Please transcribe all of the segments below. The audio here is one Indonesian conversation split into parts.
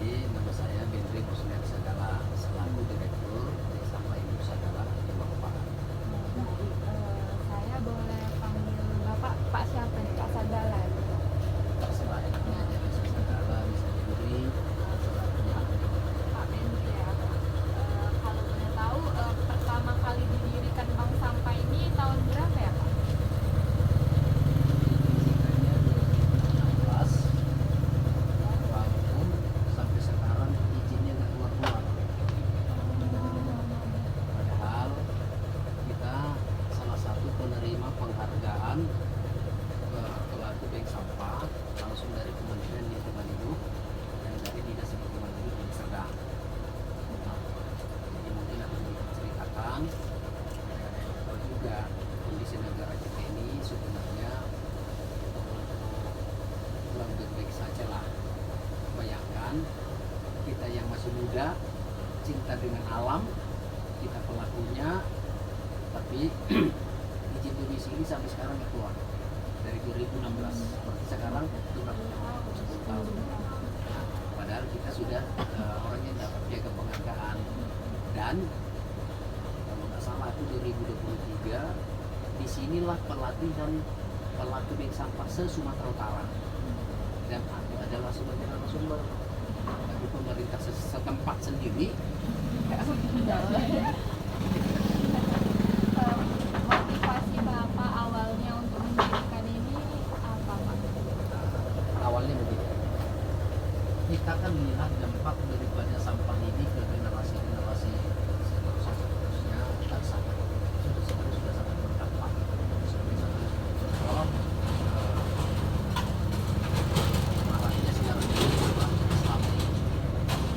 Jadi nama saya Bendri Kusner Sagala selaku Direktur Desa Ibu Sagala di Balikpapan. Baik, saya boleh panggil Bapak Pak siapa nih? Pak Sagala. Terserah enaknya aja bisa Sagala, bisa Bendri, terserah punya. Pak Bendri ya. Kalau boleh tahu, pertama kali didirikan bank sampah ini tahun berapa ya Pak? Didirikannya 2016, walaupun sampai sekarang izinnya nggak keluar-keluar. Padahal kita salah satu penerima penghargaan pelaku bank sampah langsung dari Kementerian Lingkungan Hidup dan dari Dinas Lingkungan Hidup di Serdang. Nah, jadi mungkin akan diceritakan tahu juga kondisi negara kita ini sebenarnya kurang baik-baik saja lah. Bayangkan kita yang masih muda cinta dengan alam, kita pelakunya, tapi izin domisili sampai sekarang nggak keluar dari 2016. Berarti sekarang itu berapa tahun? 10 tahun. Nah, padahal kita sudah orang yang dapat piagam penghargaan, dan kalau nggak salah itu 2023 disinilah pelatihan pelaku bank sampah se-Sumatera Utara, dan aku adalah sebagai narasumber bagi pemerintah setempat sendiri. Motivasi Bapak awalnya untuk mendirikan ini apa Pak? Awalnya begini, kita kan melihat dampak daripada sampah ini ke generasi-generasi seterusnya kan sangat sudah sangat berdampak. Seperti satu contoh, maraknya sekarang ini adalah Islam.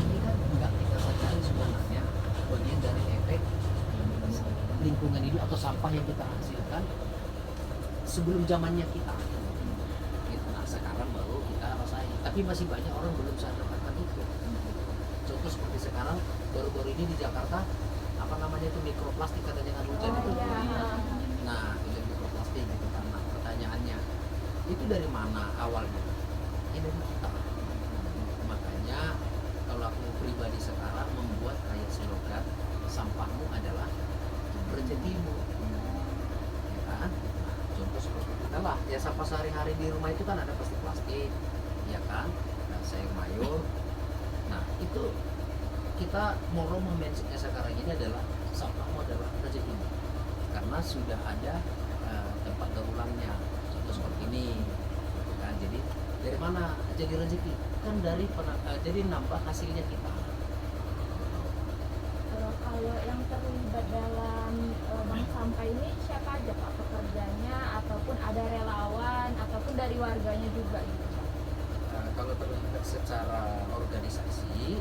Ini kan nggak kita sadari sebenarnya bagian dari efek lingkungan hidup atau sampah yang kita hasilkan sebelum zamannya kita. Gitu. Nah, sekarang baru kita rasain, tapi masih banyak orang belum sadar akan itu. Contoh seperti sekarang baru-baru ini di Jakarta apa namanya itu mikroplastik katanya kan hujan itu. Nah, itu mikroplastik gitu kan. Nah, pertanyaannya itu dari mana awalnya? Ini dari kita. Makanya kalau aku pribadi sekarang membuat kayak slogan, sampahmu adalah rezekimu. Ya kan? Nah, contoh seperti kita lah, ya sampah sehari-hari di rumah itu kan ada plastik, ya kan? Dan sayur mayur. Nah, itu kita mau mentionnya sekarang ini adalah sampahmu adalah rezekimu, karena sudah ada tempat daur ulangnya. Contoh seperti ini, gitu kan? Jadi dari mana jadi rezeki? Kan dari jadi nambah hasilnya kita. Kalau yang terlibat dalam bank sampah ini siapa aja Pak pekerjanya, ataupun ada relawan, ataupun dari warganya juga gitu Pak? Kalau terlibat secara organisasi,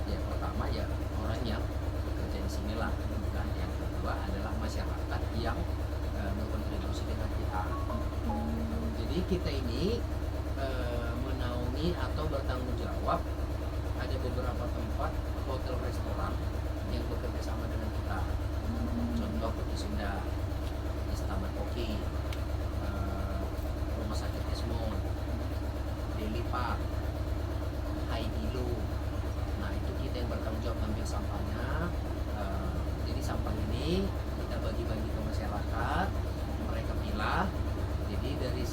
ya pertama ya orang yang bekerja di sinilah, dan yang kedua adalah masyarakat yang berkontribusi dengan kita. Jadi kita ini menaungi atau bertanggung jawab ada beberapa tempat hotel restoran yang bekerja sama dengan kita. Contoh Kopi Sunda, Istana Kopi, Rumah Sakit Esmond, Daily Park, Haidilo. Nah, itu kita yang bertanggung jawab ambil sampahnya. Jadi sampah ini kita bagi-bagi ke masyarakat, mereka pilah. Jadi dari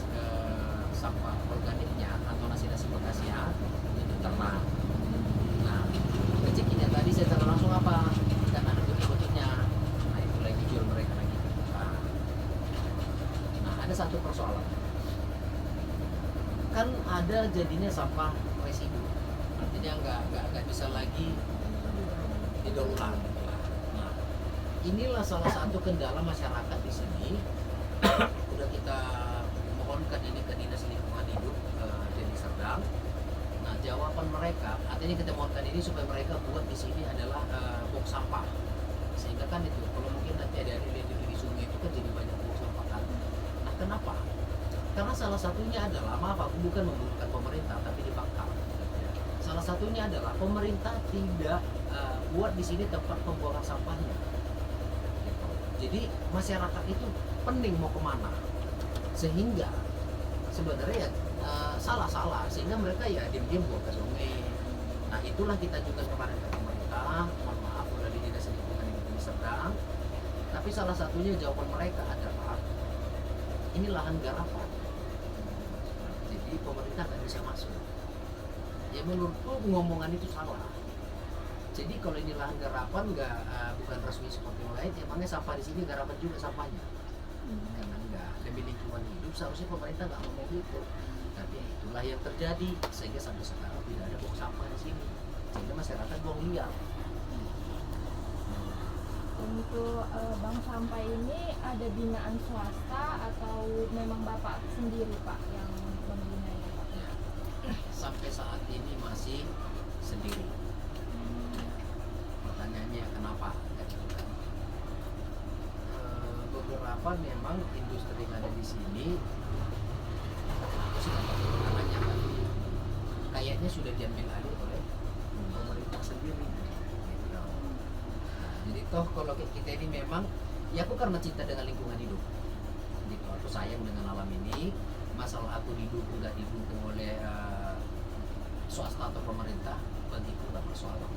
sampah organiknya atau nasi-nasi bekasnya itu ternak. Nah, rezekinya tadi secara langsung apa? Kan ada bentuk-bentuknya. Nah, itu lagi jual mereka lagi. Nah, ada satu persoalan. Kan ada jadinya sampah residu. Artinya nggak bisa lagi didaur ulang. Nah, inilah salah satu kendala masyarakat di sini. Udah kita mohonkan ini ke Dinas Lingkungan Hidup Deli Serdang. Nah, jawaban mereka, artinya kita mohonkan ini supaya mereka buat di sini adalah box sampah. Sehingga kan itu, kalau mungkin nanti ada di sungai itu kan jadi banyak box sampah kan. Nah, kenapa? Karena salah satunya adalah, maaf aku bukan membutuhkan pemerintah, tapi di pangkal. Salah satunya adalah pemerintah tidak buat di sini tempat pembuangan sampahnya. Gitu. Jadi masyarakat itu pening mau kemana, sehingga sebenarnya salah sehingga mereka ya diam-diam buang ke sungai. Nah, itu itulah kita juga kemarin ke pemerintah, mohon maaf udah di dinas lingkungan hidup ini sedang, tapi salah satunya jawaban mereka adalah ini lahan garapan, jadi pemerintah nggak bisa masuk. Ya menurutku ngomongan itu salah. Jadi kalau ini lahan garapan bukan resmi seperti yang lain, emangnya sampah di sini garapan juga sampahnya? Karena enggak, demi lingkungan hidup seharusnya pemerintah nggak ngomong gitu. Tapi itulah yang terjadi sehingga sampai sekarang tidak ada buang sampah di sini, sehingga masyarakat buang liar. Untuk bank sampah ini ada binaan swasta atau memang Bapak sendiri Pak yang membinanya Pak? Ya. Sampai saat ini masih sendiri. Pertanyaannya kenapa? Beberapa memang industri yang ada di sini sudah namanya kan, kayaknya sudah diambil alih oleh pemerintah sendiri. Gitu. Jadi toh kalau kita ini memang, ya aku karena cinta dengan lingkungan hidup, gitu. Aku sayang dengan alam ini. Masalah aku didukung nggak didukung oleh swasta atau pemerintah, bagiku nggak persoalan.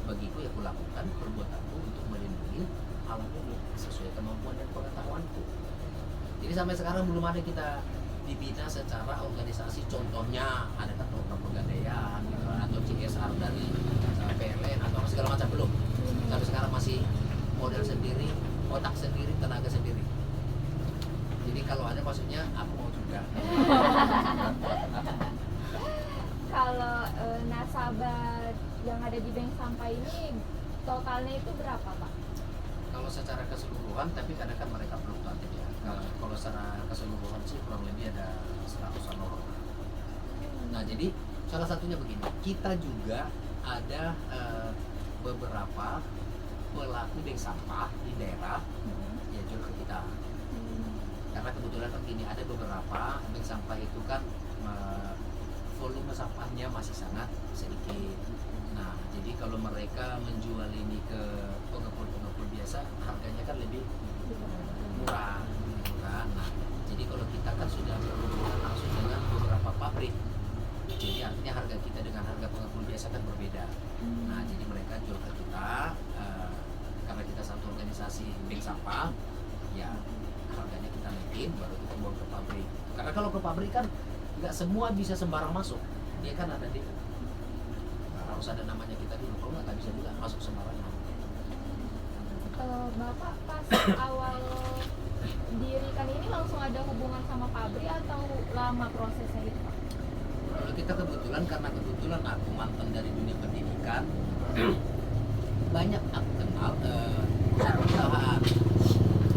Bagiku ya aku lakukan perbuatanku untuk melindungi alam ini sesuai kemampuan dan pengetahuanku. Jadi sampai sekarang belum ada kita dibina secara organisasi, contohnya ada kan program pegadaian gitu, atau CSR dari PLN atau segala macam, belum. Sampai sekarang masih model sendiri, otak sendiri, tenaga sendiri. Jadi kalau ada maksudnya aku mau juga. Kalau nasabah yang ada di bank sampah ini totalnya itu berapa Pak? Kalau secara keseluruhan, tapi kadang kan mereka fluktuatif ya. Kalau secara keseluruhan sih kurang lebih ada 100-an orang. Nah jadi salah satunya begini, kita juga ada beberapa pelaku bank sampah di daerah ya jual ke kita. Karena kebetulan kan gini, ada beberapa bank sampah itu kan volume sampahnya masih sangat sedikit. Nah, jadi kalau mereka menjual ini ke pengepul-pengepul biasa, harganya kan lebih murah, gitu kan. Nah, jadi kalau kita kan sudah berhubungan langsung dengan beberapa pabrik, jadi artinya harga kita dengan harga pengepul biasa kan berbeda. Nah, jadi mereka jual ke kita, karena kita satu organisasi bank sampah, ya harganya kita naikin, baru kita buang ke pabrik. Karena kalau ke pabrik kan nggak semua bisa sembarang masuk, dia kan ada di harus ada namanya kita dulu, kalau nggak bisa juga masuk sembarangan. Bapak pas awal dirikan ini langsung ada hubungan sama pabrik atau lama prosesnya itu Pak? Kalau kita karena kebetulan aku mantan dari dunia pendidikan, banyak aku kenal perusahaan.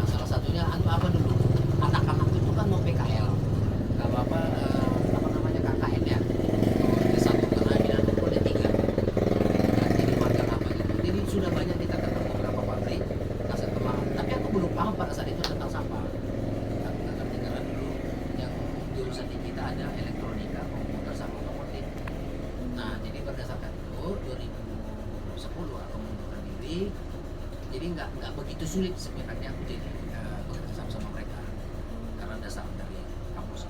Nah, salah satunya apa dulu, anak-anak itu kan mau PKL, kalau apa namanya KKN ya, satu kena binaan boleh 3. Nah, jadi magang apa gitu. Jadi sudah banyak dikatakan beberapa pabrik. Nah, setelah, tapi aku belum paham pada saat itu tentang sampah. Aku nggak ngerti karena dulu yang jurusan di kita ada elektronika, komputer sama otomotif. Nah, jadi berdasarkan itu 2010 aku mengundurkan diri. Jadi nggak begitu sulit sebenarnya aku jadi bekerja sama mereka karena dasar dari kampus.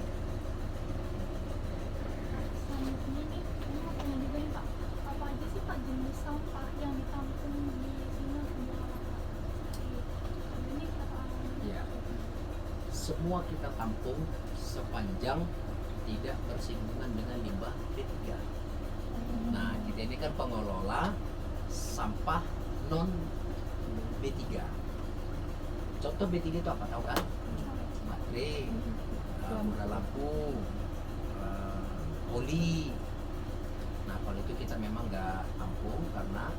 Selanjutnya nih, ini mau tanya juga nih Pak, apa aja sih Pak jenis sampah yang ditampung di sini untuk ini kata Ya, semua kita tampung sepanjang tidak bersinggungan dengan limbah B3. Nah, kita ini kan pengelola sampah non B3. Contoh B3 itu apa, tahu kan? Baterai, bola lampu, oli. Nah, kalau itu kita memang nggak tampung karena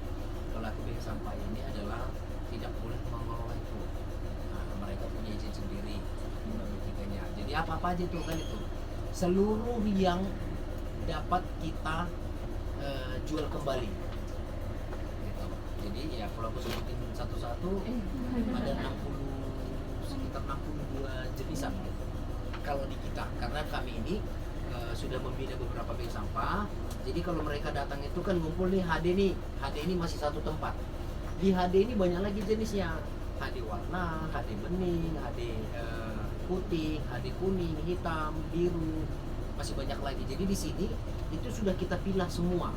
pelaku bank sampah ini adalah tidak boleh mengelola itu. Nah, mereka punya izin sendiri limbah B3-nya. Jadi apa-apa aja tuh kan itu. Seluruh yang dapat kita jual kembali. Gitu. Jadi ya kalau aku sebutin satu-satu ada sekitar 62 jenisan gitu. Kalau di kita, karena kami ini sudah membina beberapa bank sampah. Jadi kalau mereka datang itu kan ngumpul nih HD ini masih satu tempat. Di HD ini banyak lagi jenisnya. HD warna, HD bening, HD putih, HD kuning, hitam, biru, masih banyak lagi. Jadi di sini itu sudah kita pilah semua.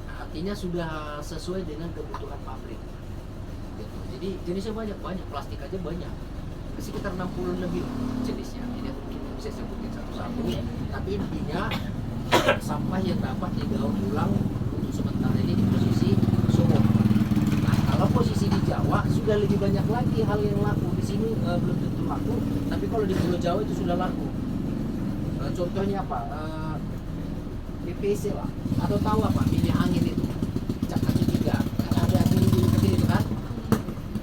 Nah, artinya sudah sesuai dengan kebutuhan pabrik gitu. Jadi jenisnya banyak, plastik aja banyak, sekitar 60 lebih jenisnya. Ini aku mungkin bisa sebutin satu-satu, tapi intinya sampah yang dapat didaur ulang untuk sementara ini di posisi Sumut. Nah, kalau posisi di Jawa sudah lebih banyak lagi hal yang laku. Di sini belum tentu laku, tapi kalau di Pulau Jawa itu sudah laku. Contohnya apa? PVC lah, atau tahu apa? Minyak angin itu, cap kaki tiga. Kan ada yang kecil itu kan?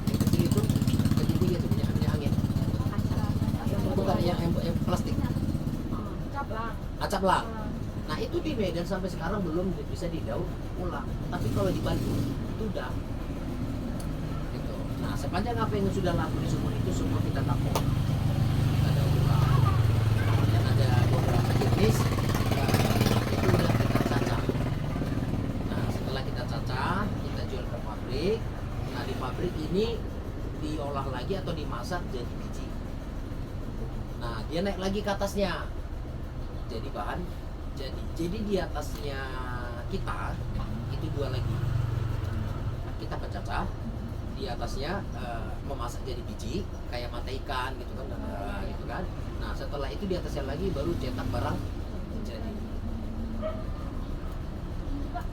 Yang kecil itu, kaki tiga itu minyak angin. Bukan yang plastik. Caplang. Acap lah. Nah itu di Medan sampai sekarang belum bisa didaur ulang. Tapi kalau di Bandung itu udah. Gitu. Nah sepanjang apa yang sudah laku di Sumut itu semua kita tampung, kita daur ulang. Dan ada beberapa jenis itu udah kita cacah. Nah setelah kita cacah, kita jual ke pabrik. Nah di pabrik ini diolah lagi atau dimasak jadi biji. Nah dia naik lagi ke atasnya. Jadi bahan jadi di atasnya kita itu dua lagi, kita pecah di atasnya memasak jadi biji kayak mata ikan gitu kan, gitu kan. Nah setelah itu di atasnya lagi baru cetak barang jadi. Pak,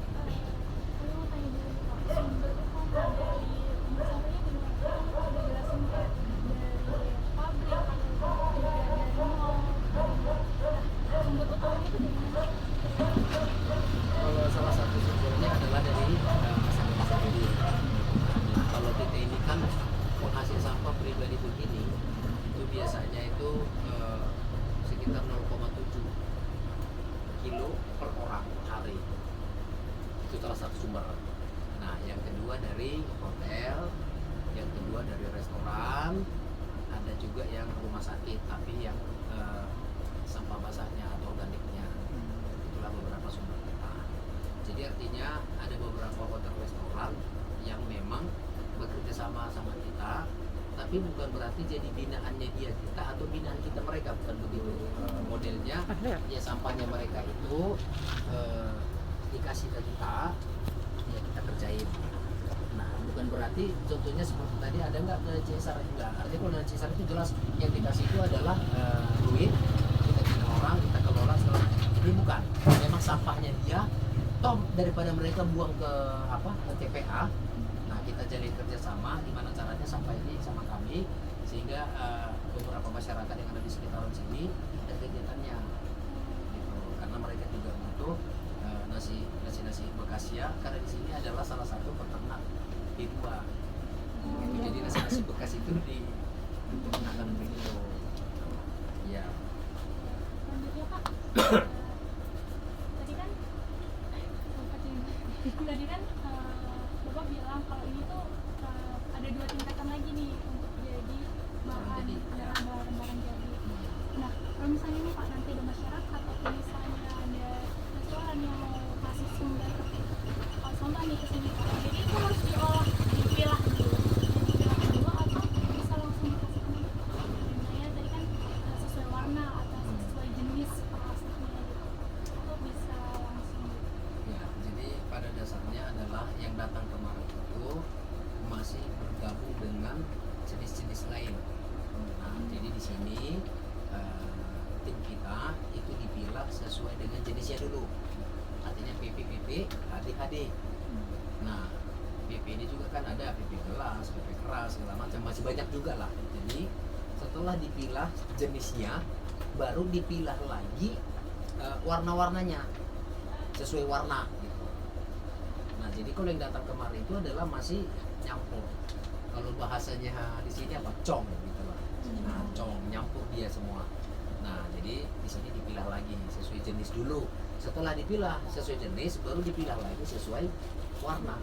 saya mau tanya dulu Pak, sumber utama dari masalahnya gimana? Kan udah jelasin Pak, dari pabrik, juga dari mall. Nah, sumber utamanya itu dari mana? Kalau salah satu sumbernya adalah dari masyarakat sendiri. Nah, kalau kita ini kan penghasil sampah pribadi begini itu biasanya itu sekitar 0,7 kilo per orang hari. Itu salah satu sumber. Nah yang kedua dari hotel, yang kedua dari restoran, ada juga yang rumah sakit tapi yang sampah basahnya atau organiknya. Itulah beberapa sumber kita. Jadi artinya ada beberapa hotel restoran yang memang bekerja sama kita, tapi bukan berarti jadi binaannya kita atau binaan kita mereka, bukan begitu. Modelnya ya sampahnya mereka itu dikasih ke kita, ya kita kerjain. Nah bukan berarti contohnya seperti tadi ada nggak ke CSR, enggak. Artinya kalau dari CSR itu jelas yang dikasih itu adalah duit, kita bina orang, kita kelola setelah ini bukan. Memang sampahnya dia, toh daripada mereka buang ke ke TPA. Nah kita jalin kerjasama gimana caranya sampah ini sama kami sehingga beberapa masyarakat yang ada di sekitaran sini ada kegiatannya gitu. Karena mereka juga butuh nasi bekas ya, karena di sini adalah salah satu peternak bimba gitu. Jadi nasi bekas itu untuk peternakan begitu ya. Lanjutnya Pak, tadi kan tadi kan Bapak bilang kalau ini tuh ada 2 tingkatan lagi nih untuk jadi bahan dalam barang jadi. Nah kalau misalnya nih Pak nanti ada masyarakat atau misalnya ada restoran yang mau kasih sumber sampah nih ke sini Pak, jadi itu harus dipilah dulu atau bisa langsung dikasih ke misalnya tadi kan sesuai warna atau sesuai jenis plastiknya gitu, atau bisa langsung Ya, jadi pada dasarnya adalah yang datang kemarin itu masih bergabung dengan jenis-jenis lain. Nah, jadi di sini tim kita itu dipilah sesuai dengan jenisnya dulu. Artinya PP, AD. Nah, PP ini juga kan ada PP gelas, PP keras, segala macam, masih banyak juga lah. Jadi setelah dipilah jenisnya, baru dipilah lagi warna-warnanya sesuai warna gitu. Nah jadi kalau yang datang kemarin itu adalah masih nyampur. Kalau bahasanya di sini apa, cong gitu lah. Nah cong nyampur dia semua. Nah jadi di sini dipilah lagi sesuai jenis dulu. Setelah dipilah sesuai jenis, baru dipilah lagi sesuai warna.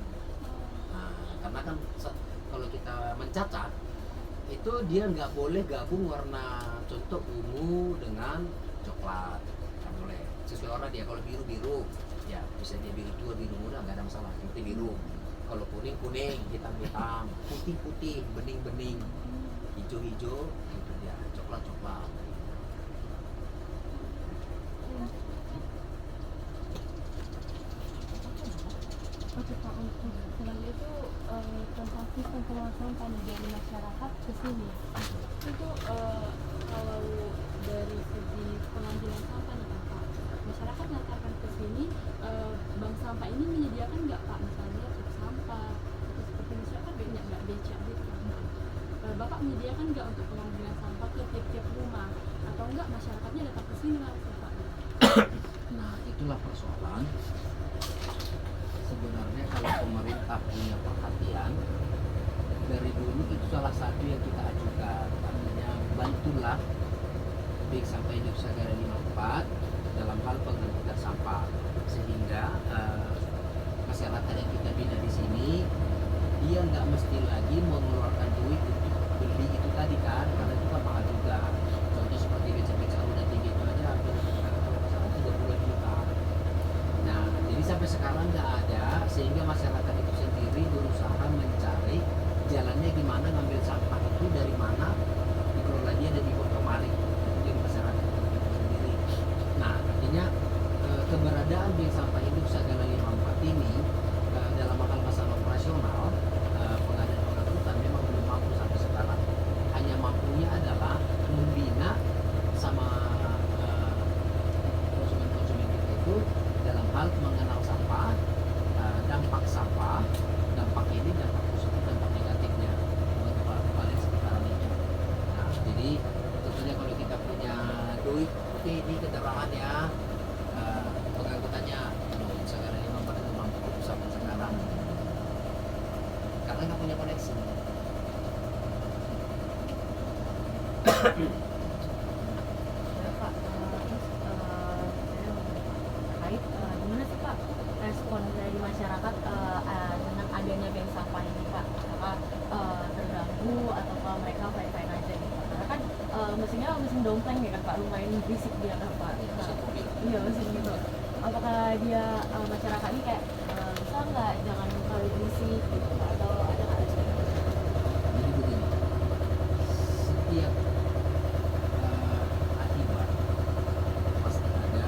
Nah karena kan kalau kita mencacah itu dia nggak boleh gabung warna, contoh ungu dengan coklat, nggak boleh. Sesuai warna dia. Kalau biru ya bisa dia biru tua, biru muda, nggak ada masalah, yang penting biru. Kalau kuning, hitam, putih, bening, hijau, itu dia, coklat. Oke Pak, untuk selanjutnya itu transaksi pengelolaan sampah dari masyarakat ke sini itu kalau dari segi pengambilan sampah nih kan Pak, masyarakat datang ke sini, bank sampah ini menyediakan nggak Pak, misalnya truk sampah atau seperti misalkan banyak nggak beca gitu kan Pak. Bapak menyediakan nggak untuk pengambilan sampah ke tiap-tiap rumah atau enggak masyarakatnya datang ke sini langsung Pak? Nah, itulah persoalan. Sebenarnya kalau pemerintah punya perhatian, dari dulu itu salah satu yang kita ajukan, artinya bantulah Bank Sampah Indonesia Negara 54 dalam hal pengangkutan sampah, sehingga masyarakat yang kita bina di sini dia nggak mesti lagi mengeluarkan duit untuk beli itu tadi kan, karena itu kan mahal juga. Contoh seperti beca-beca udah tinggi itu aja hampir kalau nggak salah 30 juta. Nah, jadi sampai sekarang nggak ada, sehingga masyarakat itu sendiri berusaha mencari jalannya gimana ngambil sampah itu dari mana dikelola dia dan dibawa kemari. Itu jadi masyarakat itu sendiri. Nah, artinya keberadaan Bank Sampah Indonesia Negara 54 ini dalam hal masalah operasional pengadaan pengangkutan memang belum mampu sampai sekarang. Hanya mampunya adalah membina sama konsumen-konsumen kita itu dalam hal mengenal sampah, sampah, dampak ini, dampak positif, dampak negatifnya untuk para sekitaran itu. Nah, jadi tentunya kalau kita punya duit, oke ini keterangannya, pengangkutannya, sekarang ini mampu sampai sekarang, karena nggak punya koneksi. Ya Pak, terus saya mau terkait gimana sih Pak respon dari masyarakat dengan adanya bank sampah ini Pak? Apakah terganggu ataukah mereka fine-fine aja gitu Pak? Karena kan mesinnya mesin dompleng ya kan Pak, lumayan berisik dia kan Pak. Mesin mobil. Iya mesin gitu. Apakah dia masyarakat ini kayak bisa nggak jangan terlalu berisik gitu Pak? Atau ada nggak respon? Jadi begini, setiap akibat pasti ada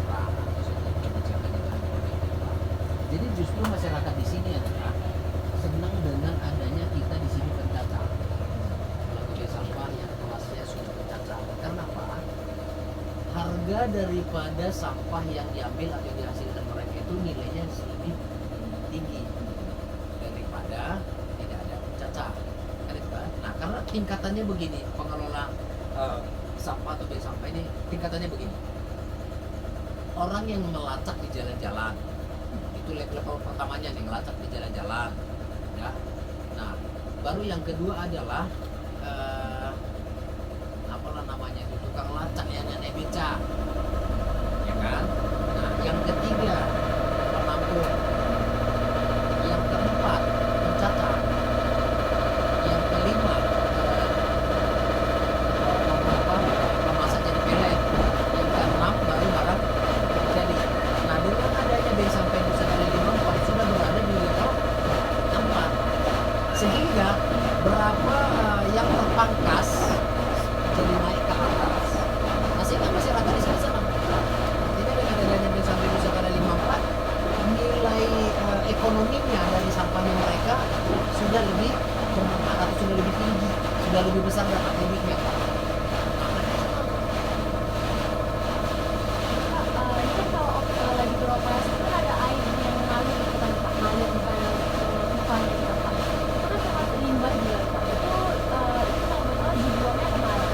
kurang atau suatu kebijakan yang ada kurang. Jadi justru masyarakat di sini adalah senang dengan adanya kita di sini pencacat. Melakukan sampah yang kelasnya sudah pencacat. Karena apa? Harga daripada sampah yang diambil atau dihasilkan mereka itu nilainya lebih tinggi daripada tidak ada pencacat. Kan itu kan? Nah, karena tingkatannya begini, pengelola sampah atau bank sampah ini tingkatannya begini. Orang yang melacak di jalan-jalan itu level pertamanya nih, ngelacak di jalan-jalan, ya. Nah, baru yang kedua adalah apalah namanya itu, tukang lacak yang naik beca, ya kan. Nah, yang ketiga penampung, yang keempat pencacat, yang kelima memasak jadi pelet, yang keenam baru barang jadi. Nah, dengan adanya bank sampah Indonesia dari 54 sudah berada di level 4, sehingga berapa yang terpangkas jadi naik ke atas. Nah, sehingga masyarakat di sini senang. Artinya dengan adanya bank sampah Indonesia dari 54, nilai ekonominya dari sampahnya mereka sudah lebih bermanfaat atau sudah lebih tinggi, sudah lebih besar dapat lebihnya. Pak, ini kan kalau lagi beroperasi kan ada air yang mengalir gitu kan Pak, mengalir di kayak pipa gitu kan Pak. Itu kan termasuk limbah juga Pak. Itu kalau betul dibuangnya kemana?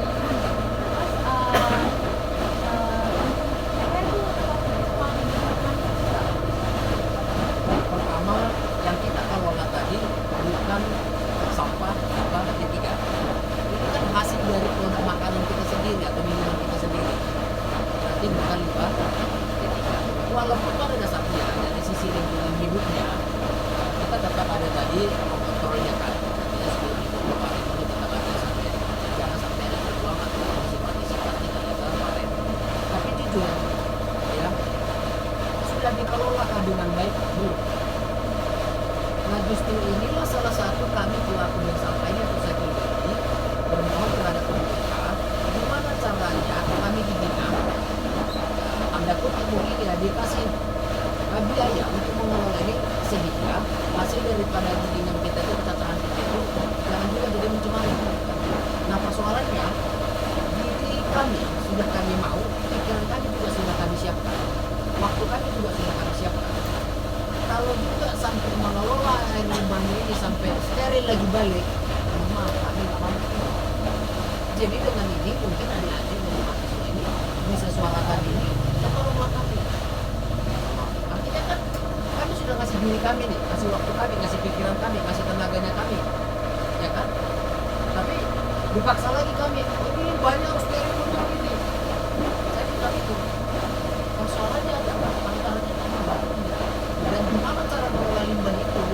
Terus saya tuh termasuk uang juga. Pertama yang kita kelola tadi bukan sampah limbah ketiga. Ini kan hasil dari produk makanan kita sendiri atau minuman kita sendiri. Berarti bukan limbah ketiga. Walaupun pada dasarnya dari sisi lingkungan hidupnya kita tetap ada tadi mengontrolnya kan. Artinya sebelum itu kemarin dulu tetap ada sampai jangan sampai ada terbuang atau sifat tidak kemarin. Tapi jujur ya sudah dikelola dengan baik belum? Nah, justru inilah salah satu kami pelaku bank sampah ini atau saya pribadi bermohon terhadap pemerintah gimana caranya kami dibina tanda kutip mungkin ya dikasih sekali lagi balik, maaf kami nggak mampu. Jadi dengan ini mungkin adik-adik dari mahasiswa ini bisa suarakan ini, kita tolonglah kami. Artinya kan kami sudah ngasih diri kami nih, ngasih waktu kami, ngasih pikiran kami, ngasih tenaganya kami, ya kan? Tapi dipaksa lagi kami, ini banyak harus dari mundur ini. Saya bilang itu, persoalannya adalah anggarannya tambah baru. Dan gimana cara mengelola limbah itu?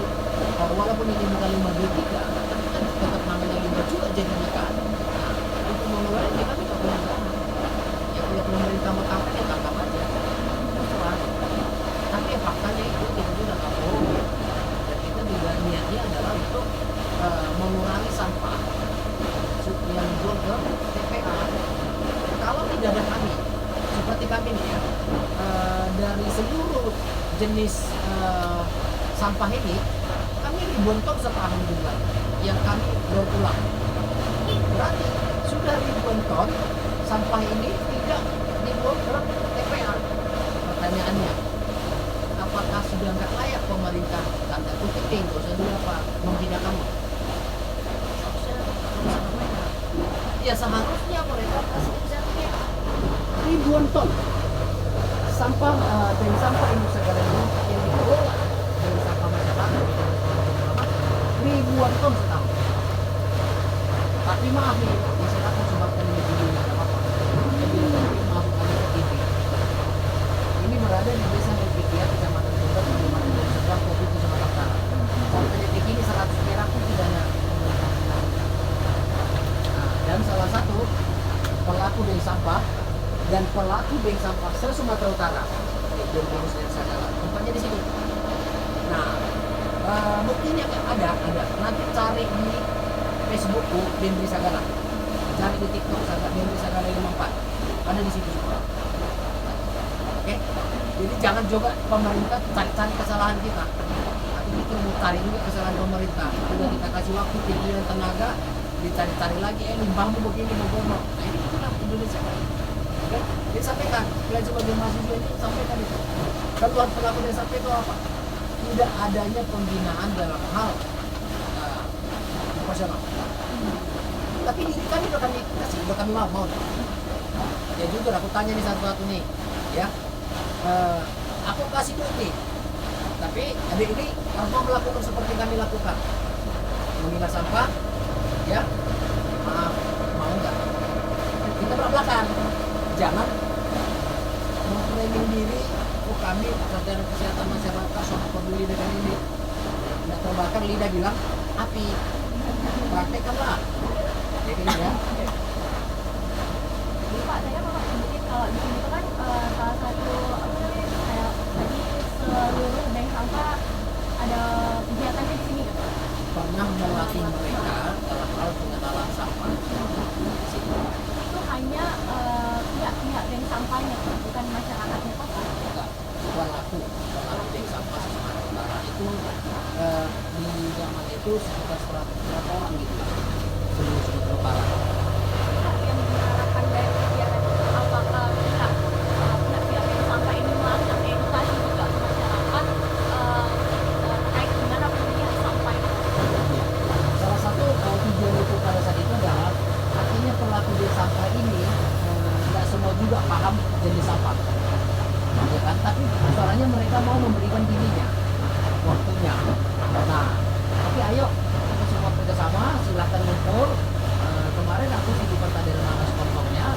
Walaupun ini bukan limbah B3, tapi kan tetap namanya limbah juga jadinya kan. Nah, untuk mengelolanya kami nggak punya dana. Ya kalau pemerintah mau tangkap ya tangkap aja. Terserah. Tapi ya faktanya itu kita juga nggak bohong. Dan kita juga niatnya adalah untuk mengurangi sampah yang dibuang ke TPA. Kalau tidak ada kami, seperti kami nih ya, dari seluruh jenis sampah ini, kami ribuan ton setahun juga yang kami daur ulang. Berarti sudah ribuan ton sampah ini tidak dibuang ke TPA. Pertanyaannya, apakah sudah nggak layak pemerintah tanda kutip nggak usah dulu apa membina kamu? Ya seharusnya mereka kasih insentif ribuan ton sampah dari sampah industri segala ini yang dikelola dari sampah masyarakat ribuan ton setahun. Tapi maaf nih, masyarakat sebabkan ini dulu nggak ada apa-apa. Jadi masukkan ke TV. Ini berada di desa Multikia, kecamatan Jember, Kabupaten Deli Serdang, Provinsi Sumatera Utara. Sampai detik ini 100 perak pun tidak ada. Dan salah satu pelaku bank sampah dan pelaku bank sampah se-Sumatera Utara, Don Bonus dan Sagala, tempatnya di sini. Nah, buktinya ada. Nanti cari di Facebookku Dendri Sagala, cari di TikTok Dendri Sagala 54, ada di situ semua. Oke, jadi jangan coba pemerintah cari kesalahan kita. Tapi kita mau cari juga kesalahan pemerintah. Udah kita kasih waktu, pikiran, tenaga, dicari-cari lagi, limbahmu begini, begono. Nah ini itulah Indonesia. Oke, jadi sampaikan, kalian sebagai mahasiswa ini sampaikan itu. Keluar pelaku dan sampai itu apa? Tidak adanya pembinaan dalam hal profesional. Tapi diri kami udah kami kasih, udah kami mau. Ya jujur aku tanya nih satu-satu nih, ya. Aku kasih duit nih, tapi adik ini harus mau melakukan seperti kami lakukan, memilah sampah. Ya, maaf, mau nggak? Kita belak-belakan, jangan memframing diri. Oh kami sarjana kesehatan masyarakat sangat peduli dengan ini. Nggak terbakar lidah bilang api, praktekkanlah. Jadi ya. Jadi Pak, saya mau sedikit kalau di sini itu kan salah satu kayak tadi seluruh bank sampah ada kegiatannya di sini. Pernah melatih mereka dalam hal pengenalan sampah. Itu hanya pihak-pihak bank sampahnya, bukan masyarakatnya kok Pak? Enggak, pelaku bank sampah Sumatera Utara itu di zaman itu sekitar 100 orang gitu seluruh Sumatera Utara. Yang diharapkan dari kegiatan itu apakah pihak-pihak bank sampah ini melakukan edukasi juga ke masyarakat terkait dengan pemilihan sampah itu? Salah satu tujuan itu pada saat itu adalah artinya pelaku bank sampah ini tidak semua juga paham jenis sampah, ya kan? Tapi soalnya mereka mau memberikan dirinya, waktunya. Nah, tapi ayo kita semua kerjasama, silahkan ngumpul. Kemarin aku titipkan tadi mana sponsornya,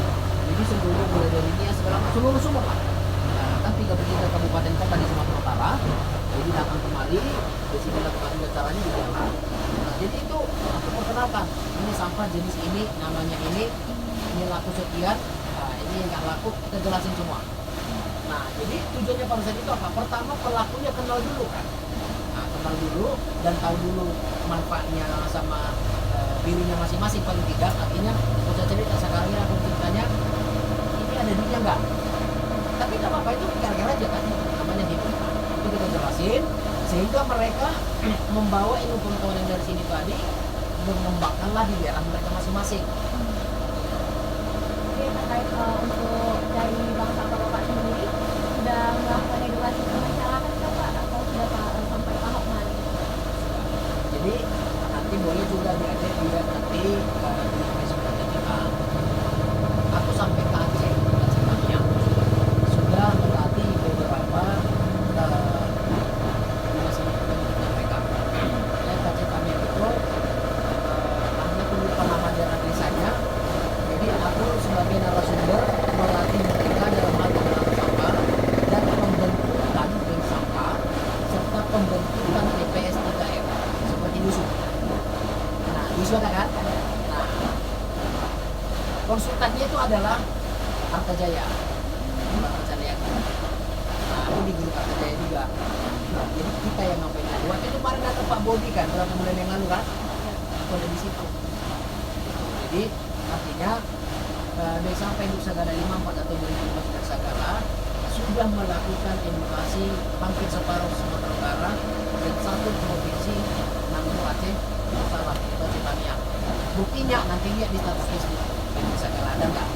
jadi seluruh mulai dari Nia segala seluruh sumber lah. Kan 33 kabupaten kota di Sumatera Utara, jadi datang kemari, di sini lakukan caranya di jalan. Nah, jadi itu aku perkenalkan, ini sampah jenis ini, namanya ini laku sekian, nah, ini yang nggak laku kita jelasin semua. Nah, jadi tujuannya pada saat itu apa? Pertama pelakunya kenal dulu kan, nah, kenal dulu dan tahu dulu manfaatnya sama dirinya masing-masing paling tidak. Artinya bisa cerita sekarang ini aku ceritanya ini ada duitnya nggak? Tapi nggak apa-apa, itu kira-kira aja kan, namanya hidup. Itu kita jelasin sehingga mereka membawa ilmu pengetahuan yang dari sini tadi mengembangkanlah di daerah mereka masing-masing. Oke, terkait untuk dari bank sampah Bapak sendiri sudah melakukan edukasi ke masyarakat Pak atau sudah sampai tahap mana? Jadi nanti juga. Nah, jadi kita yang ngapain itu. Waktu itu kemarin datang Pak Bobi kan berapa bulan yang lalu kan, aku ada di situ. Jadi artinya dari sampai Induk Sagala 54 atau 2015 Induk Sagala sudah melakukan edukasi hampir separuh Sumatera Utara dan satu provinsi Nanggung Aceh Salah atau Aceh Tamiang. Buktinya nanti lihat di status Facebook Induk Sagala ada nggak?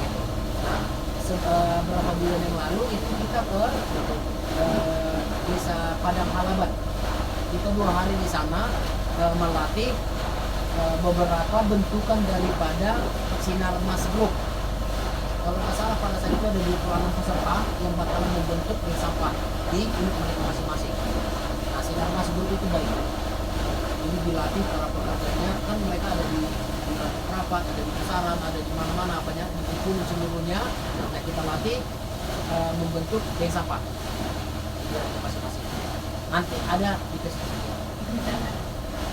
Gitu. Nah, beberapa bulan yang lalu itu kita ke desa Padang Halaban. Kita 2 hari di sana melatih beberapa bentukan daripada sinar mas group. Kalau nggak salah pada saat itu ada 26 peserta yang bakalan membentuk bank sampah di unit mereka masing-masing. Nah, sinar mas group itu baik. Ini dilatih para pekerjanya, kan mereka ada di rapat, ada di pusaran, ada di mana-mana, apanya di seluruhnya. Nah, kita latih membentuk bank sampah di unit masing-masing. Nanti ada di tes.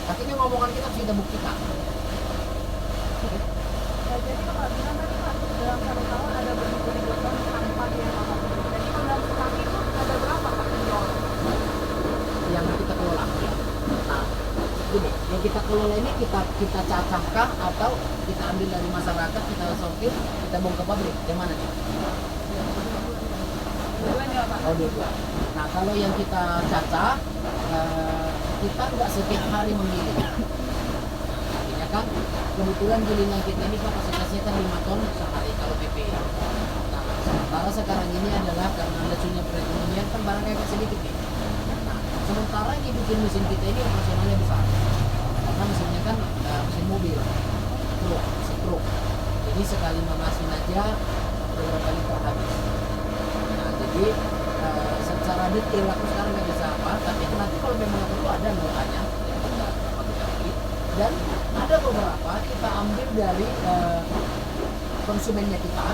Artinya ngomongan kita harus kita buktikan. Jadi Bapak bilang tadi Pak, dalam 1 tahun ada beribu-ribu ton sampah yang Bapak beli. Jadi kalau dalam sekali itu ada berapa Pak penjual? Yang kita kelola. Nah, gini, yang kita kelola ini kita cacahkah atau kita ambil dari masyarakat, kita sortir, kita bawa ke pabrik? Yang mana nih? Dua-duanya Pak. Oh, dua. Nah, kalau yang kita cacah, kita nggak setiap hari menggiling. Artinya kan, kebetulan gilingan kita ini kapasitasnya kan 5 ton sehari kalau PP. Nah, sementara sekarang ini adalah karena lesunya perekonomian kan barangnya agak sedikit nih. Nah, sementara yang bikin mesin kita ini operasionalnya besar. Karena mesinnya kan mesin mobil, mesin truk. Jadi sekali memasin aja beberapa liter habis. Nah, jadi secara detail aku sekarang nggak bisa apa, tapi nanti kalau memang perlu ada notanya yang kita bagi. Dan ada beberapa kita ambil dari konsumennya kita,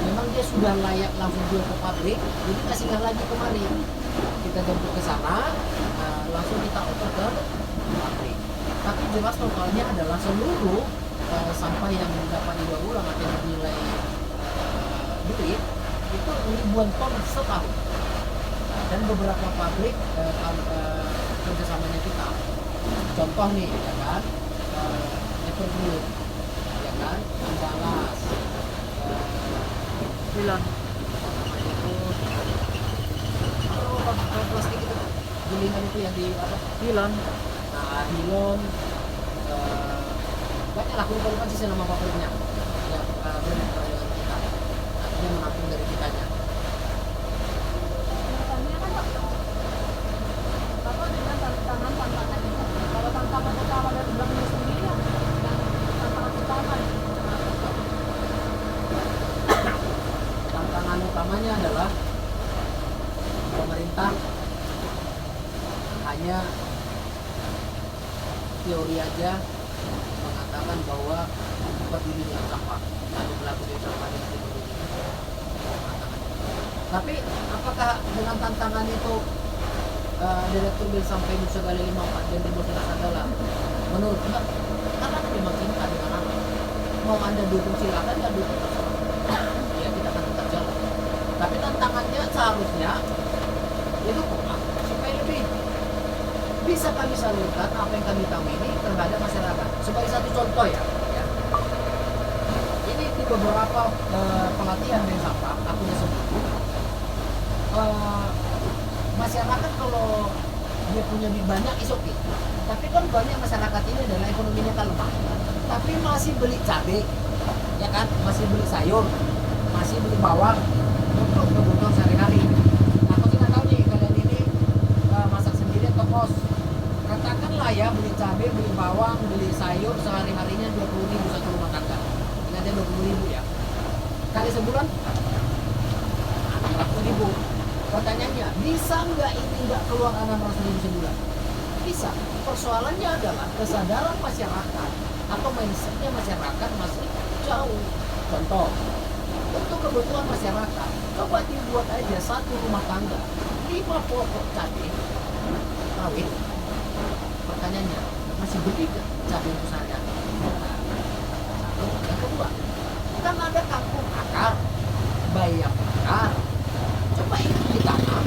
memang dia sudah layak langsung jual ke pabrik, jadi kasihlah lagi kemari, kita jemput ke sana, langsung kita oper ke pabrik. Tapi jelas totalnya adalah seluruh sampah yang dapat didaur ulang atau nilai duit itu ribuan ton setahun. Dan beberapa pabrik kerjasamanya kita, contoh nih ya kan, Evergreen ya kan, Andalas, Hilon. kalau plastik itu gilingan itu yang di apa? Hilon. Nah, Hilon, banyak lah, aku lupa sih nama pabriknya yang berhubungan dengan kita. Nah, dia menampung dari kitanya. Tantangannya kan Pak, Bapak dengan tantangan itu. Kalau tantangan utama dari belakangnya sendiri yang tantangan utama Tantangan utamanya adalah pemerintah hanya teori aja mengatakan bahwa peduli dengan sampah, lalu melakukan sampah dengan peduli. Tapi apakah dengan tantangan itu Direktur Bank Sampah Induk Sagala 54 dan Timur Tengah Sagala menurut enggak? Karena memang cinta dengan anak. Mau Anda dukung silakan, nggak dukung terserah. Ya kita akan tetap jalan. Tapi tantangannya seharusnya itu supaya lebih bisa kami salurkan apa yang kami tahu ini terhadap masyarakat. Sebagai satu contoh ya. Ini di beberapa pelatihan bank sampah aku sudah sebut. Masyarakat kalau dia punya duit banyak is oke. Tapi kan banyak masyarakat ini adalah ekonominya kan lemah. Tapi masih beli cabai, ya kan? Masih beli sayur, masih beli bawang untuk kebutuhan sehari-hari. Aku tidak tahu nih kalian ini masak sendiri atau kos. Katakanlah ya beli cabai, beli bawang, beli sayur sehari-harinya 20.000 satu rumah tangga. Ingat ya 20.000 ya. Kali sebulan 600.000. Pertanyaannya, bisa nggak ini nggak keluar 600.000 sebulan? Bisa. Persoalannya adalah kesadaran masyarakat atau mindsetnya masyarakat masih jauh. Contoh, untuk kebutuhan masyarakat, coba dibuat aja satu rumah tangga 5 pokok cabai rawit. Pertanyaannya, masih beli nggak cabai itu sehari-hari? Satu. Yang kedua, kan ada kangkung akar, bayam akar. Coba itu ditanam,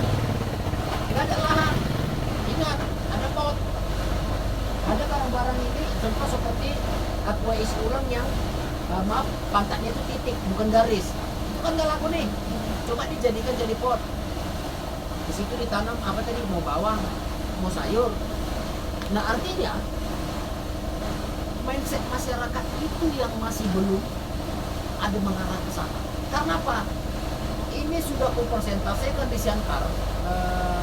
isi ulang yang maaf, pantatnya itu titik bukan garis. Itu kan nggak laku nih. Coba dijadikan jadi pot. Di situ ditanam apa tadi, mau bawang, mau sayur. Nah artinya mindset masyarakat itu yang masih belum ada mengarah ke sana. Karena apa? Ini sudah aku persentasekan di Siantar,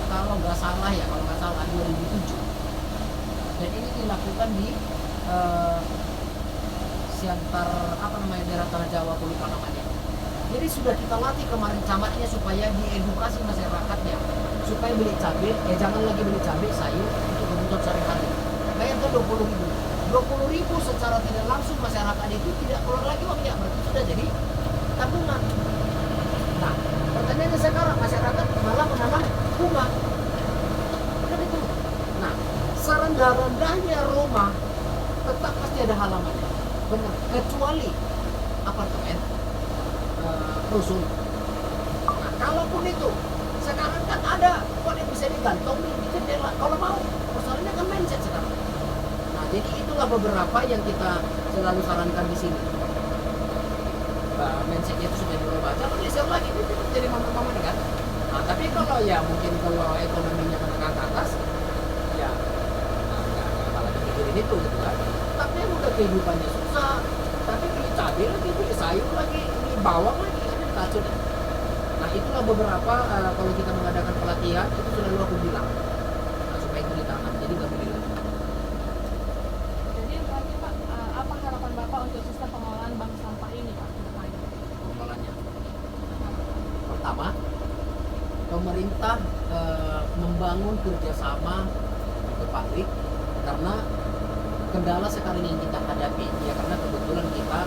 kalau nggak salah 2007. Dan ini dilakukan di Siantar daerah Tanah Jawa, aku lupa namanya. Jadi sudah kita latih kemarin camatnya supaya diedukasi masyarakatnya supaya beli cabai, jangan lagi beli cabai sayur untuk kebutuhan sehari-hari. Bayangkan 20.000 secara tidak langsung masyarakat itu tidak keluar lagi uangnya, berarti sudah jadi tabungan. Nah, pertanyaannya sekarang masyarakat malah menanam bunga. Kan itu. Nah, serendah-rendahnya rumah tetap pasti ada halamannya. Benar, kecuali apartemen, rusun. Nah, kalaupun itu sekarang kan ada pot yang bisa digantung nih di jendela kalau mau. Persoalannya kan mindset sekarang. Nah, jadi itulah beberapa yang kita selalu sarankan di sini. Mindsetnya itu sudah dirubah. Jangan geser lagi, itu jadi mama-mama nih kan. Nah, tapi kalau mungkin kalau ekonominya menengah ke atas, ya nggak malah dipikirin itu gitu kan. Tapi yang udah kehidupannya susah, tapi beli cabai lagi, beli sayur lagi, beli bawang lagi, kan kacau deh. Nah itulah beberapa kalau kita mengadakan pelatihan itu selalu aku bilang, nah, supaya itu ditanam, jadi nggak beli lagi. Jadi berarti Pak, apa harapan Bapak untuk sistem pengolahan bank sampah ini Pak ke depannya? Pengolahannya. Pertama, pemerintah membangun kerjasama ke pabrik karena kendala sekarang yang kita hadapi ya karena kebetulan kita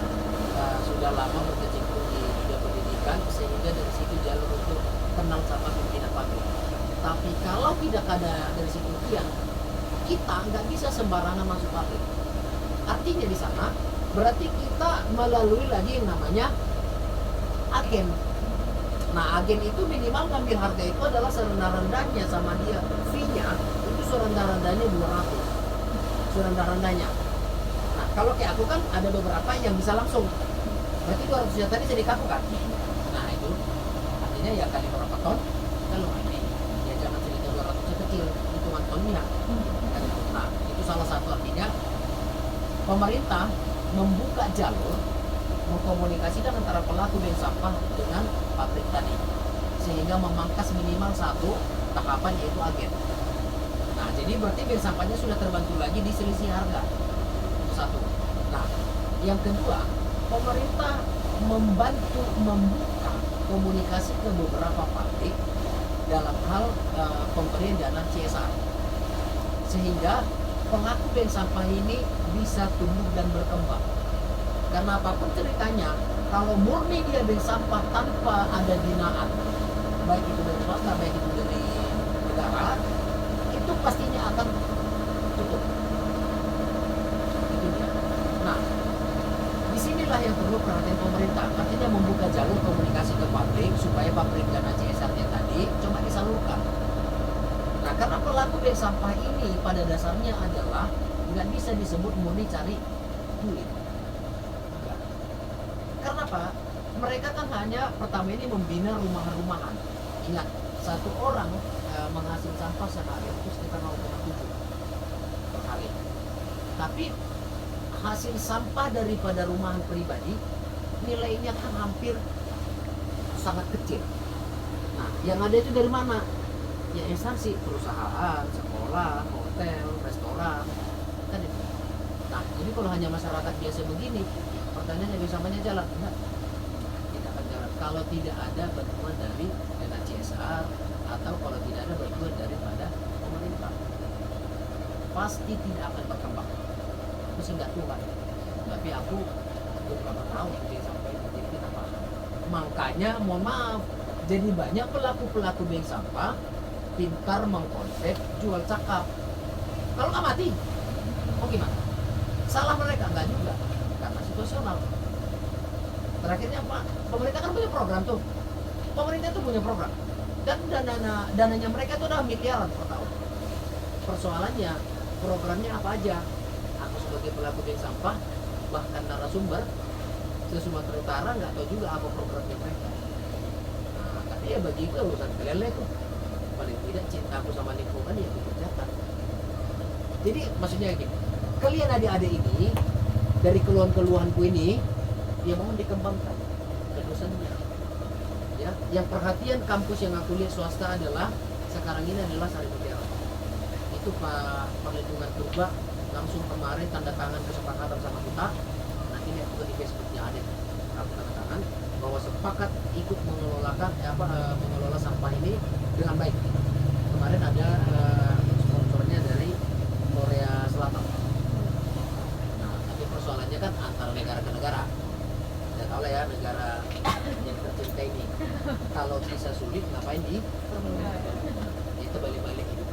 sudah lama berkecimpung di dunia pendidikan sehingga dari situ jalur untuk kenal sama pimpinan pabrik. Tapi kalau tidak ada dari situ kita nggak bisa sembarangan masuk pabrik. Artinya di sana berarti kita melalui lagi yang namanya agen. Nah agen itu minimal ngambil harga itu adalah serendah-rendahnya sama dia. Fee-nya itu serendah-rendahnya 200. Serendah-rendahnya. Nah kalau kayak aku kan ada beberapa yang bisa langsung. Berarti 200 juta tadi jadi kaku kan? Nah itu artinya ya kali berapa ton? Kalau ini ya jangan cerita 200 kecil, hitungan tonnya. Nah itu salah satu artinya pemerintah membuka jalur mengkomunikasikan antara pelaku bank sampah dengan pabrik tadi sehingga memangkas minimal satu tahapan yaitu agen. Nah jadi berarti bank sampahnya sudah terbantu lagi di selisih harga. Itu satu. Nah yang kedua, pemerintah membantu membuka komunikasi ke beberapa pabrik dalam hal pemberian dana CSR sehingga pelaku bank sampah ini bisa tumbuh dan berkembang. Karena apapun ceritanya, kalau murni dia bank sampah tanpa ada binaan, baik itu dari swasta, baik itu dari negara, itu pastinya akan tutup. Itu dia. Nah, disinilah yang perlu perhatian pemerintah. Artinya membuka jalur komunikasi ke pabrik supaya pabrik dana CSR-nya tadi coba disalurkan. Nah, karena pelaku bank sampah ini pada dasarnya adalah nggak bisa disebut murni cari duit. Karena apa? Mereka kan hanya pertama ini membina rumah-rumahan. Ingat, satu orang menghasilkan sampah sehari itu sekitar 0,7 per hari. Tapi hasil sampah daripada rumahan pribadi nilainya kan hampir sangat kecil. Nah, yang ada itu dari mana? Ya instansi, perusahaan, sekolah, hotel, restoran, kan itu. Nah, jadi kalau hanya masyarakat biasa begini, pertanyaannya bank sampahnya jalan? Enggak, tidak akan jalan. Kalau tidak ada bantuan dari dana CSR atau kalau tidak ada bantuan daripada pemerintah, pasti tidak akan berkembang. Aku sih nggak tahu kan, tapi aku beberapa tahun di sampai jadi kita paham. Makanya mohon maaf, jadi banyak pelaku bank sampah pintar mengkonsep jual cakap. Kalau nggak mati, mau gimana? Salah mereka nggak juga, karena situasional. Terakhirnya apa? Pemerintah kan punya program tuh. Pemerintah tuh punya program dan dananya mereka tuh udah miliaran per tahun. Persoalannya programnya apa aja? Aku sebagai pelaku bank sampah bahkan narasumber se-Sumatera Utara nggak tahu juga apa programnya mereka. Nah, tapi ya bagi itu urusan kalian lah itu. Paling tidak cintaku sama lingkungan ya dikerjakan. Jadi maksudnya gini, kalian adik-adik ini dari keluhan-keluhanku ini ya mohon dikembangkan ke dosennya. Ya, yang perhatian kampus yang aku lihat swasta adalah sekarang ini adalah Sari Mutiara. Itu Pak Perlindungan Purba langsung kemarin tanda tangan kesepakatan sama kita. Nanti lihat juga di Facebooknya ada aku tanda tangan bahwa sepakat ikut mengelola sampah ini dengan baik. Kemarin ada sponsornya dari Korea Selatan. Nah, tapi persoalannya kan antar negara ke negara. Ya tahu lah ya, negara yang tercinta ini kalau bisa sulit ngapain di itu balik-balik hidup.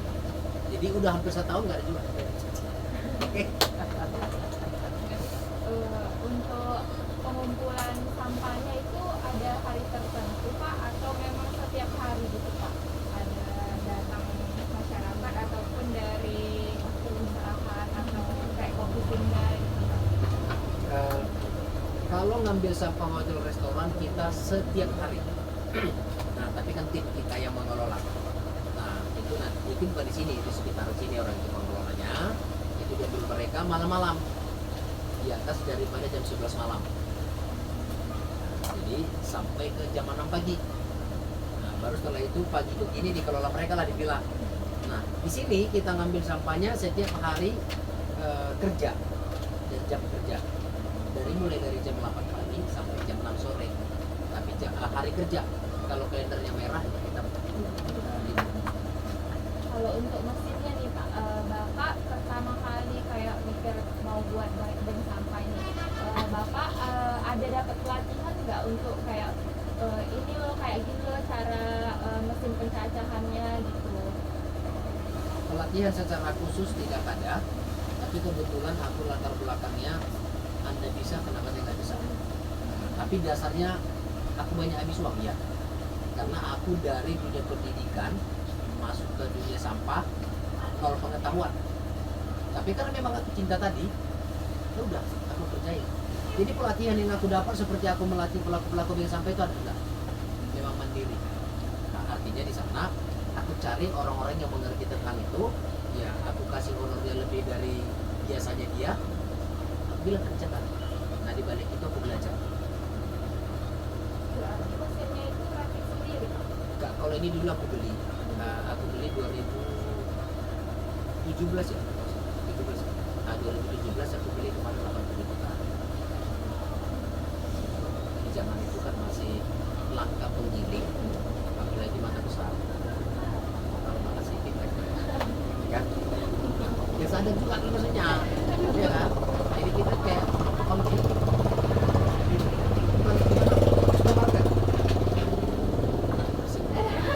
Jadi udah hampir 1 tahun nggak ada juga. Oke. Untuk pengumpulan sampahnya itu ada hari tertentu Pak atau memang setiap hari gitu Pak? Ada datang masyarakat ataupun dari perusahaan atau kayak kopi tunggal gitu Pak? Kalau ngambil sampah hotel restoran kita setiap hari. Nah, tapi kan tim kita yang mengelola. Nah, itu nanti itu bukan di sini, di sekitar sini orang itu mengelolanya. Itu diambil mereka malam-malam di atas daripada jam 11 malam. Jadi sampai ke jam 6 pagi. Nah, baru setelah itu pagi begini dikelola mereka lah dibilang. Nah, di sini kita ngambil sampahnya setiap hari kerja dan jam kerja. Mulai dari jam 8 pagi sampai jam 6 sore. Tapi hari kerja. Kalau kalendernya merah kita Kalau untuk mesinnya nih Pak, Bapak pertama kali kayak mikir mau buat bank sampah ini, Bapak ada dapat pelatihan nggak untuk kayak ini loh kayak gini loh cara mesin pencacahannya gitu? pelatihan secara khusus tidak ada, tapi kebetulan aku latar belakangnya Anda bisa, kenapa saya nggak bisa? Tapi dasarnya aku banyak habis uang ya, karena aku dari dunia pendidikan masuk ke dunia sampah nol pengetahuan. Tapi karena memang aku cinta tadi, ya udah aku percaya. Jadi pelatihan yang aku dapat seperti aku melatih pelaku-pelaku yang sampai itu adalah memang mandiri. Nah, artinya di sana aku cari orang-orang yang mengerti tentang itu, ya aku kasih honornya lebih dari biasanya dia, aku bilang kerjakan. Nah di balik itu aku belajar. Berarti mesinnya itu rakit sendiri Pak? Enggak, kalau ini dulu aku beli. Aku beli 2017 ya. 17. Nah 2017 aku beli kemarin 80 juta. Di zaman itu kan masih langka penggiling, apalagi mata besar. Kalau mata sedikit aja, kan? Ya sadar juga kan maksudnya, ya kan? Jadi kita kayak konflik.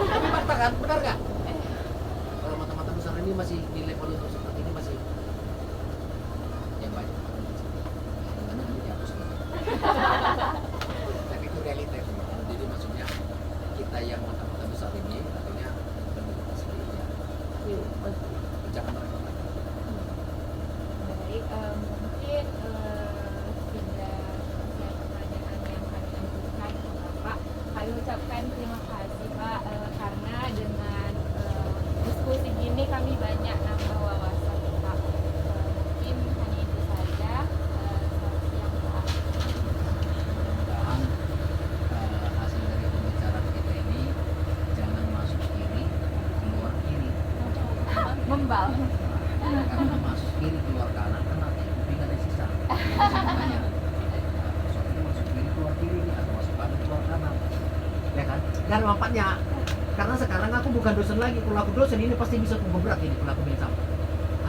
Tapi fakta kan, benar nggak? Kalau mata-mata besar ini masih di level untuk seperti ini masih yang banyak. Kadang-kadang dihapus gitu. Tapi itu realita itu. Jadi maksudnya kita yang mata-mata besar ini artinya penduduk sendiri ya. Jangan mereka. Baik, mungkin tidak selesai pertanyaan yang kami ajukan ke Bapak. Kami ucapkan terima kasih Pak karena dengan diskusi ini kami banyak nambah wawasan Pak. Mungkin hanya itu saja. Selamat siang Pak. Mudah-mudahan hasil dari pembicaraan kita ini jangan masuk kiri, keluar kiri. Membal. Karena masuk kiri keluar kanan kan nanti kuping ada sisa. Makanya soalnya masuk kiri keluar kiri nih atau masuk kanan keluar kanan. Ya kan? Dan manfaatnya karena sekarang aku bukan dosen lagi. Kalau aku dosen ini pasti bisa kubebrak ini kalau aku bilang sampah.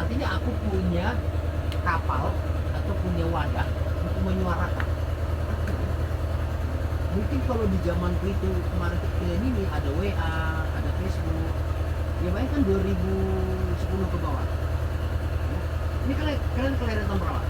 Artinya aku punya kapal atau punya wadah untuk menyuarakan. Mungkin kalau di zamanku itu kemarin kecil ini ada WA, ada Facebook. Ya baik kan 2010 ke bawah. Ya. Ini kalian kelahiran tahun berapa?